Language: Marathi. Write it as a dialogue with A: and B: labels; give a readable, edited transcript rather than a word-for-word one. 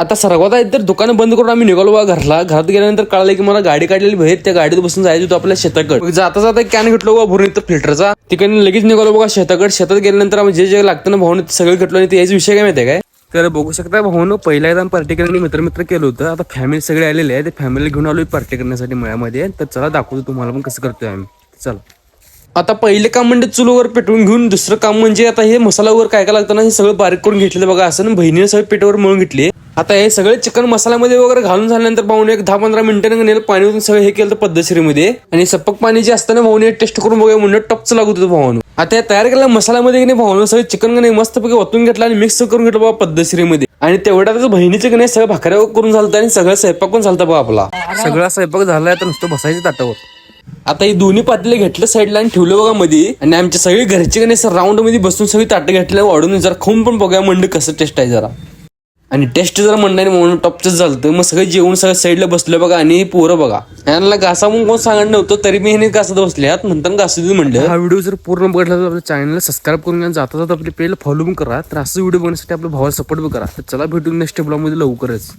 A: आता सर्वात आधी तर दुकान बंद करून आम्ही निघालो बघा घरला. घरात गेल्यानंतर कळलं की मला गाडी काढलेली बाहेर, त्या गाडीत बसून जायचं होतं आपल्या शेताकडे. जाता जाता कॅन घेतलो बघा भरून इथं फिल्टरचा. तिकडे लगेच निघालो बघा शेताकडे. शेतात गेल्यानंतर आम्ही जे लागतं ना भाऊन सगळं घेतलो. आणि याचा विषय काय माहिती आहे काय, तर बघू शकता भाऊन पहिला एकदा पार्टी करण्यासाठी मित्र केलं होतं. आता फॅमिली सगळे आलेले आहे, ते फॅमिली घेऊन आलोय पार्टी करण्यासाठी मळ्यामध्ये. तर चला दाखवतो तुम्हाला पण कसं करतोय आम्ही. चला. आता पहिले काम म्हणजे चुलीवर पेटवून घेऊन, दुसरं काम म्हणजे आता हे मसालावर काय काय लागतं ना हे सगळं बारीक करून घेतलं बघा असं. बहिणीने सगळं पेटावर मळून घेतली. आता हे सगळे चिकन मसाल्यामध्ये वगैरे घालून झाल्यानंतर भाऊने एक 10-15 मिनिटांनी पाणी ओतून सगळं हे केलं पद्धतशीरमध्ये. आणि सपक पाणी जे असतं ना भाऊने टेस्ट करून बघूया म्हणून टॉपचं लागत होतं भाऊन. आता तयार केलेल्या मसाल्यामध्ये की नाही भाऊनं सगळं चिकन नाही मस्तपैकी ओतून घेतलं आणि मिक्स करून घेतलं बाबा पद्धतशीरमध्ये. आणि तेवढ्याच बहिणीचं की नाही सगळं भाकऱ्या करून झालं आणि सगळं स्वयंपाक पण झालता बघा आपला. सगळा स्वयंपाक झालाय आता नुसतं बसायचं ताटावर. आता हे दोन्ही पातेले घेतलं साईडला आणि ठेवलं बघा मध्ये. आणि आमच्या सगळी घरचे का नाही राऊंड मध्ये बसून सगळी ताटं घेतलं वाढून जरा खाऊन पण बघा म्हणलं कसं टेस्ट आहे जरा. आणि टेस्ट जरा म्हणणार म्हणून टॉपच झालं. मग सगळं जेवण सगळं साईडला बसलं बघा. आणि पोरं बघा यांना घासा म्हणून कोण सांगणार नव्हतं, तरी मी हे घासत बसल्यात म्हणताना घासू दे म्हणलं. हा व्हिडिओ जर पूर्ण बघितला तर आपल्या चॅनलला सबस्क्राईब करून जाता जाता आपले पेज फॉलो पण करा. तर असं व्हिडिओ बघण्यासाठी आपल्या भावाला सपोर्ट पण करा. तर चला भेटून नेक्स्ट ब्लॉग मध्ये लवकरच.